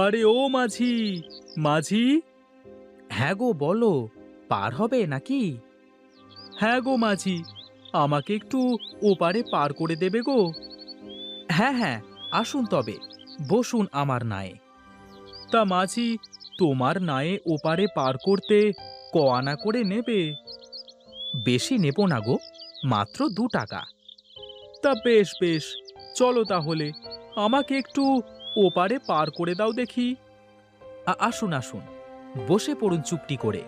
আরে ও মাঝি, মাঝি। হ্যাঁ গো, বলো। পার হবে নাকি? হ্যাঁ গো মাঝি, আমাকে একটু ওপারে পার করে দেবে গো। হ্যাঁ হ্যাঁ, আসুন তবে, বসুন আমার নায়ে। তা মাঝি, তোমার নায়ে ওপারে পার করতে ক আনা করে নেবে? বেশি নেব না গো, মাত্র 2 টাকা। তা বেশ বেশ, চলো তাহলে, আমাকে একটু ওপারে পার করে দাও দেখি। আসুন আসুন, বসে পড়ুন চুপটি করে।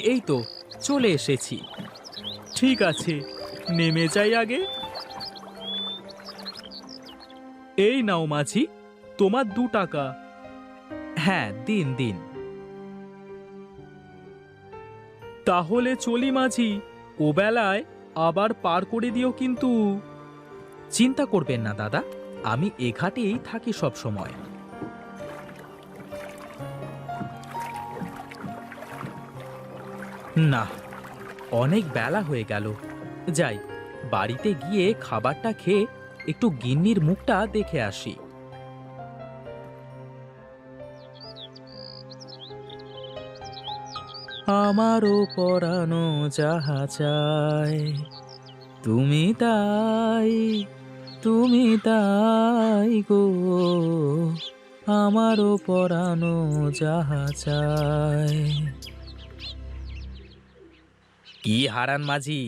এই তো চলে এসেছি। ঠিক আছে, নেমে যাই আগে। এই নাও মাঝি, তোমার 2 টাকা। হ্যাঁ, দিন দিন। তাহলে চলি মাঝি, ও বেলায় আবার পার করে দিও কিন্তু। চিন্তা করবেন না দাদা, আমি এ ঘাটেই থাকি সব সময়। না, অনেক বেলা হয়ে গেল। যাই, বাড়িতে গিয়ে খাবারটা খেয়ে একটু গিন্নির মুখটা দেখে আসি। আমারও পরানো যাহা চায়, তুমি তাই, তুমি তাই গো, আমারও পরানো যাহা চায়। কি হারান মাঝি,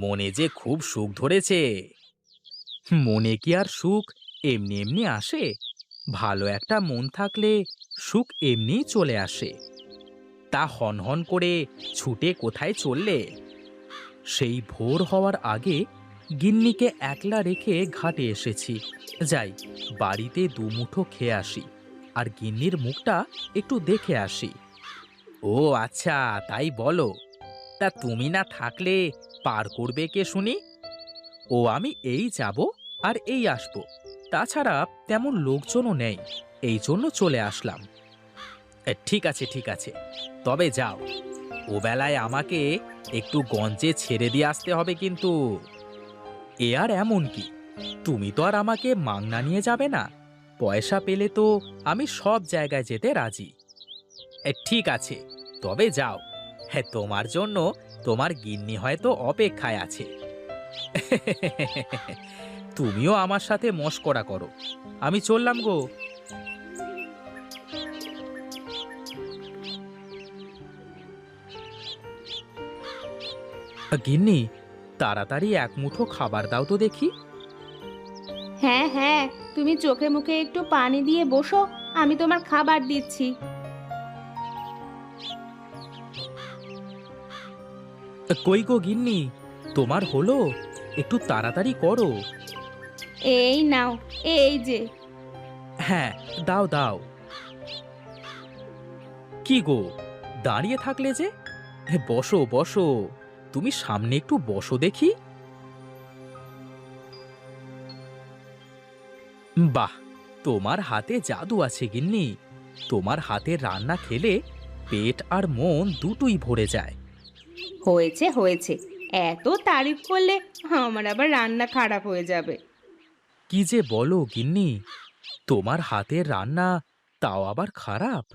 মনে যে খুব সুখ ধরেছে। মনে কি আর সুখ এমনি এমনি আসে? ভালো একটা মন থাকলে সুখ এমনি চলে আসে। তা হনহন করে ছুটে কোথায় চললে? সেই ভোর হওয়ার আগে গিন্নিকে একলা রেখে ঘাটে এসেছি। যাই, বাড়িতে দুমুঠো খেয়ে আসি, আর গিন্নির মুখটা একটু দেখে আসি। ও আচ্ছা, তাই বলো। তা তুমি না থাকলে পার করবে কে শুনি? ও আমি এই যাব আর এই আসব, তাছাড়া তেমন লোকজনও নেই, এই জন্য চলে আসলাম। ঠিক আছে ঠিক আছে, তবে যাও, ও বেলায় আমাকে একটু গঞ্জে ছেড়ে দিয়ে আসতে হবে কিন্তু। এ আর এমন কি, তুমি তো আর আমাকে মাংনা নিয়ে যাবে না। পয়সা পেলে তো আমি সব জায়গায় যেতে রাজি। ঠিক আছে, তবে যাও। হ্যাঁ, তোমার জন্য তোমার গিন্নি হয়তো অপেক্ষায় আছে। তুমিও আমার সাথে মশকরা করো, আমি চললাম গো। গিন্নি, তাড়াতাড়ি এক মুঠো খাবার দাও তো দেখি। হ্যাঁ হ্যাঁ, তুমি চোখে মুখে একটু পানি দিয়ে বসো, আমি তোমার খাবার দিচ্ছি। কই গো গিন্নি, তোমার হলো? একটু তাড়াতাড়ি করো। এই নাও, এই যে। হ্যাঁ, দাও দাও। কি গো, দাঁড়িয়ে থাকলে যে? বসো বসো, তুমি সামনে একটু বসো দেখি। বাহ, তোমার হাতে জাদু আছে গিন্নি। তোমার হাতের রান্না খেলে পেট আর মন দুটোই ভরে যায়। হয়েছে হয়েছে, এত তারিফ করলে আমার আবার রান্না খারাপ হয়ে যাবে। কি যে বলো গিন্নি, তোমার হাতের রান্না তাও আবার খারাপ?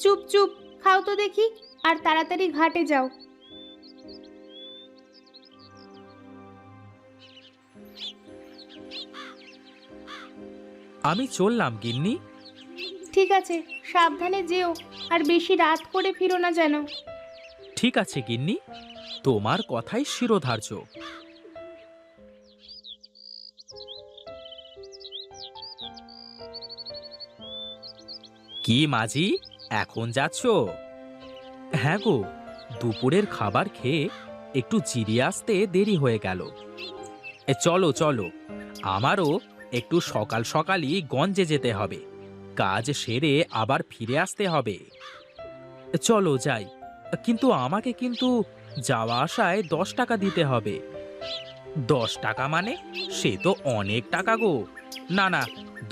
চুপ চুপ, খাও তো দেখি, আর তাড়াতাড়ি ঘাটে যাও। আমি চললাম গিন্নি। ঠিক আছে, সাবধানে যেও, আর বেশি রাত করে ফিরো না যেন। ঠিক আছে গিন্নি, তোমার কথাই শিরোধার্য। কি মাঝি, এখন যাচ্ছ? হ্যাঁ গো, দুপুরের খাবার খেয়ে একটু জিরিয়ে আসতে দেরি হয়ে গেল। চলো চলো, আমারও একটু সকাল সকালই গঞ্জে যেতে হবে, কাজ সেরে আবার ফিরে আসতে হবে। চলো যাই, কিন্তু আমাকে কিন্তু যাওয়া আসায় 10 টাকা দিতে হবে। 10 টাকা মানে? সে তো অনেক টাকা গো। না না,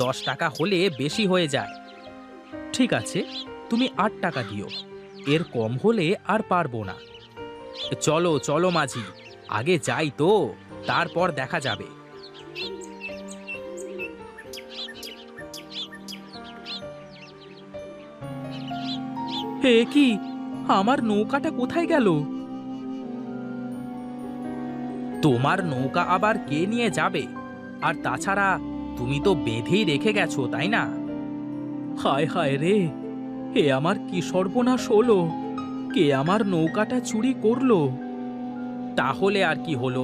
10 টাকা হলে বেশি হয়ে যায়। ঠিক আছে, তুমি 8 টাকা দিও। এর কম হলে আর পারবো না। চলো চলো মাঝি, আগে যাই তো, তারপর দেখা যাবে। হে কি, আমার নৌকাটা কোথায় গেল? তোমার নৌকা আবার কে নিয়ে যাবে? আর তাছাড়া তুমি তো বেঁধেই রেখে গেছো, তাই না? হায় হায় রে, এ আমার কি সর্বনাশ হলো! কে আমার নৌকাটা চুরি করলো? তাহলে আর কি হলো,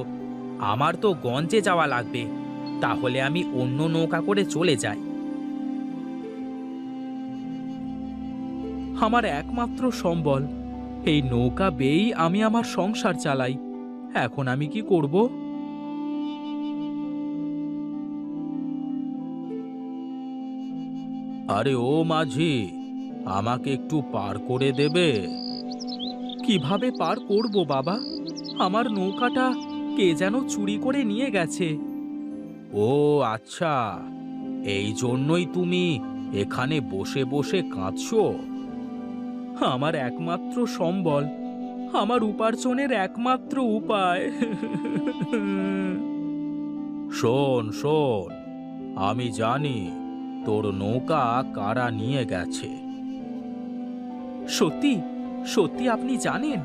আমার তো গঞ্জে যাওয়া লাগবে। তাহলে আমি অন্য নৌকা করে চলে যাই। আমার একমাত্র সম্বল, এই নৌকা বেয়েই আমি আমার সংসার চালাই। এখন আমি কি করব? আরে ও মাঝি, আমাকে একটু পার করে দেবে? কিভাবে পার করব বাবা? আমার নৌকাটা কে যেন চুরি করে নিয়ে গেছে। ও আচ্ছা, এই জন্যই তুমি এখানে বসে বসে কাঁদছো? আমার একমাত্র সম্বল, আমার উপার্জনের একমাত্র উপায়। শোন শোন, আমি জানি তোর নৌকা কারা নিয়ে গেছে। সত্যি সত্যি আপনি জানেন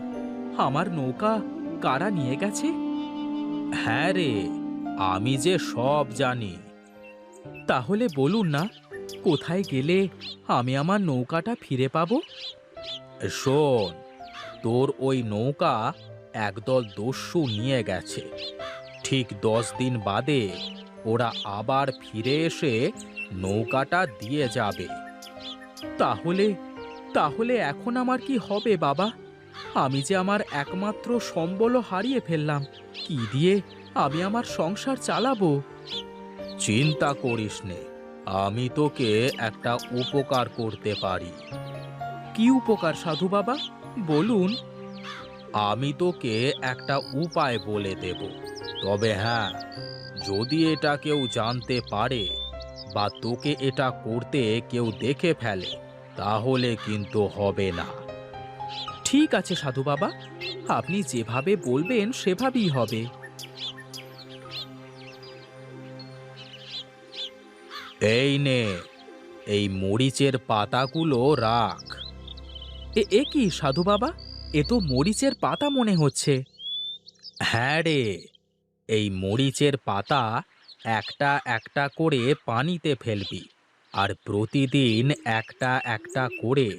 আমার নৌকা কারা নিয়ে গেছে? হ্যাঁ রে, আমি যে সব জানি। তাহলে বলুন না, কোথায় গেলে আমি আমার নৌকাটা ফিরে পাবো? শোন, তোর ওই নৌকা একদল দস্যু নিয়ে গেছে। ঠিক 10 দিন বাদে ওরা আবার ফিরে এসে নৌকাটা দিয়ে যাবে। তাহলে তাহলে এখন আমার কি হবে বাবা? আমি যে আমার একমাত্র সম্বলও হারিয়ে ফেললাম। কি দিয়ে আমি আমার সংসার চালাবো? চিন্তা করিস নে, আমি তোকে একটা উপকার করতে পারি। কি উপকার সাধু বাবা, বলুন। আমি তোকে একটা উপায় বলে দেব। তবে হ্যাঁ, যদি এটা কেউ জানতে পারে বা তোকে এটা করতে কেউ দেখে ফেলে, তাহলে কিন্তু হবে না। ঠিক আছে সাধু বাবা, আপনি যেভাবে বলবেন সেভাবেই হবে। এই নে, এই মরিচের পাতাগুলো রাখ। এ কি সাধু বাবা, এ তো মরিচের পাতা মনে হচ্ছে। হ্যাঁ রে, এই মরিচের পাতা একটা একটা করে পানিতে ফেলবি, আর প্রতিদিন একটা একটা করে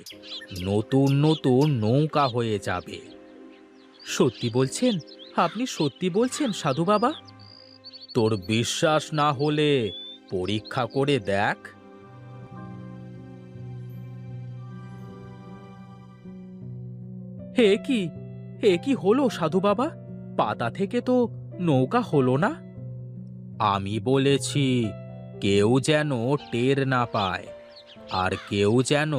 নতুন নতুন নৌকা হয়ে যাবে। সত্যি বলছেন? আপনি সত্যি বলছেন সাধু বাবা? তোর বিশ্বাস না হলে পরীক্ষা করে দেখ। হে কি হলো সাধু বাবা? পাতা থেকে তো নৌকা হলো না। আমি বলেছি, কেউ যেন টের না পায়, আর কেউ যেন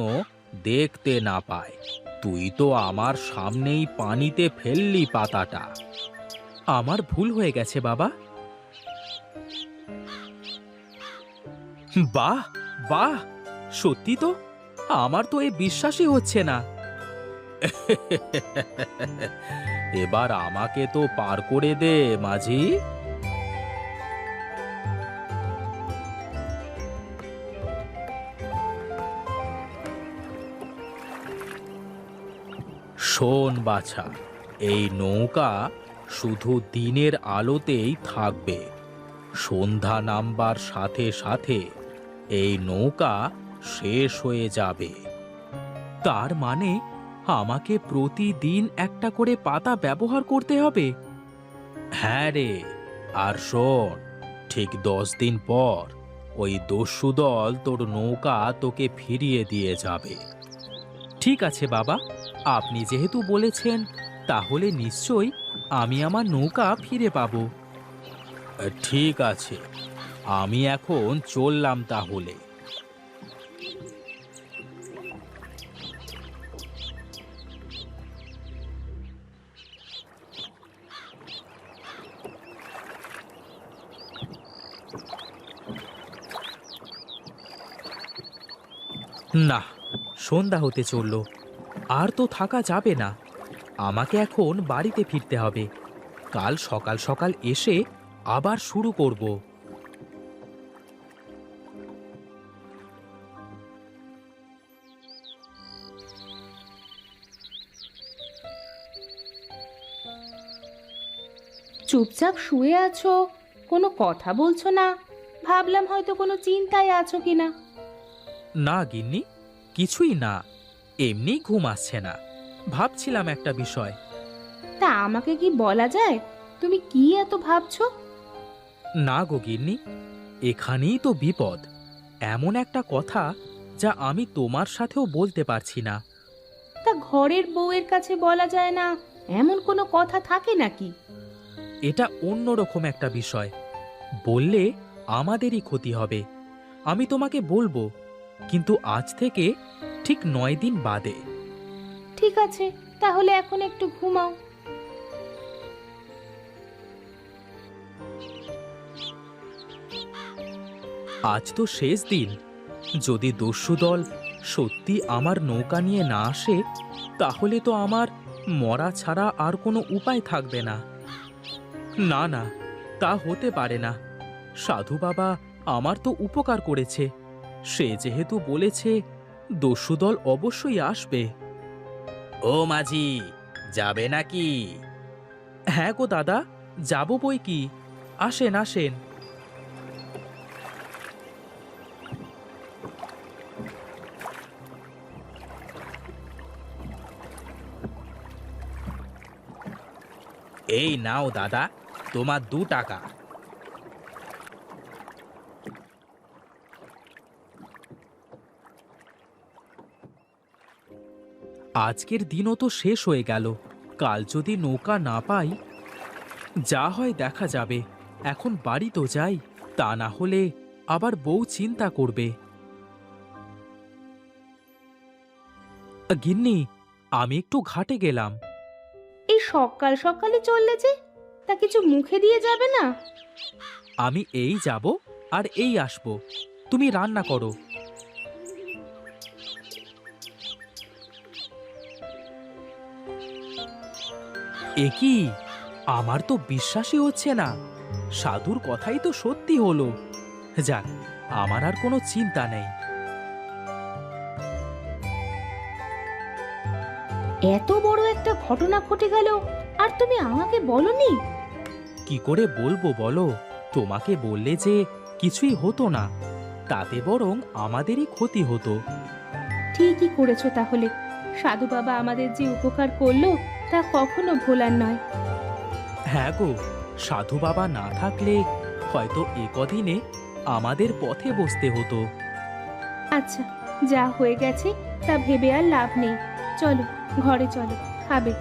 দেখতে না পায়। তুই তো আমার সামনেই পানিতে ফেললি পাতাটা। আমার ভুল হয়ে গেছে বাবা। বাহ বাহ, সত্যি তো? আমার তো এ বিশ্বাসই হচ্ছে না। এবার আমাকে তো পার করে দে মাঝি। শোন বাছা, এই নৌকা শুধু দিনের আলোতেই থাকবে। সন্ধ্যা নামবার সাথে সাথে এই নৌকা শেষ হয়ে যাবে। তার মানে আমাকে প্রতিদিন একটা করে পাতা ব্যবহার করতে হবে? হ্যাঁ রে, আর শোন, ঠিক 10 দিন পর ওই দস্যু দল তোর নৌকা তোকে ফিরিয়ে দিয়ে যাবে। ঠিক আছে বাবা, আপনি যেহেতু বলেছেন, তাহলে নিশ্চয়ই আমি আমার নৌকা ফিরে পাবো। ঠিক আছে, আমি এখন চললাম তাহলে। না, সন্ধ্যা হতে চলল, আর তো থাকা যাবে না। আমাকে এখন বাড়িতে ফিরতে হবে। কাল সকাল সকাল এসে আবার শুরু করব। চুপচাপ শুয়ে আছো, কোনো কথা বলছো না। ভাবলাম হয়তো কোনো চিন্তায় আছো কিনা। না গিন্নি, কিছুই না, এমনি ঘুম আসছে না, ভাবছিলাম একটা বিষয়। তা আমাকে কি বলা যায়? তুমি কি এত ভাবছো? না গো গিন্নি, এখানেই তো বিপদ। এমন একটা কথা যা আমি তোমার সাথেও বলতে পারছি না। তা ঘরের বউয়ের কাছে বলা যায় না, এমন কোনো কথা থাকে নাকি? এটা অন্যরকম একটা বিষয়, বললে আমাদেরই ক্ষতি হবে। আমি তোমাকে বলবো, কিন্তু আজ থেকে ঠিক 9 দিন বাদে। ঠিক আছে, তাহলে এখন একটু ঘুমাও। আজ তো শেষ দিন। যদি দস্যু দল সত্যি আমার নৌকা নিয়ে না আসে, তাহলে তো আমার মরা ছাড়া আর কোনো উপায় থাকবে না। না না, তা হতে পারে না। সাধু বাবা আমার তো উপকার করেছে, সে যেহেতু বলেছে দস্যু দল অবশ্যই আসবে। ও মাঝি, যাবে নাকি? হ্যাঁ গো দাদা, যাব বই কি। আসেন আসেন। এই নাও দাদা, তোমার 2 টাকা। আজকের দিনও তো শেষ হয়ে গেল। কাল যদি নৌকা না পাই, যা হয় দেখা যাবে। এখন বাড়ি তো যাই, তা না হলে আবার বউ চিন্তা করবে। গিন্নি, আমি একটু ঘাটে গেলাম। এই সকাল সকালে চললে যে, তা কিছু মুখে দিয়ে যাবে না? আমি এই যাব আর এই আসব, তুমি রান্না করো। এ কি, আমার তো বিশ্বাসই হচ্ছে না। সাধুর কথাই তো সত্যি হলো। যাক, আমার আর কোনো চিন্তা নেই। এত বড় একটা ঘটনা ঘটে গেল, আর তুমি আমাকে বলনি? কি করে বলবো বলো? তোমাকে বললে যে কিছুই হতো না, তাতে বরং আমাদেরই ক্ষতি হতো। ঠিকই করেছো তাহলে। সাধু বাবা আমাদের যে উপকার করলো, তা কখনো ভোলার নয়। হ্যাঁ গো, সাধু বাবা না থাকলে হয়তো এ কদিনে আমাদের পথে বসতে হতো। আচ্ছা, যা হয়ে গেছে তা ভেবে আর লাভ নেই। চলো, ঘরে চলো, খাবে।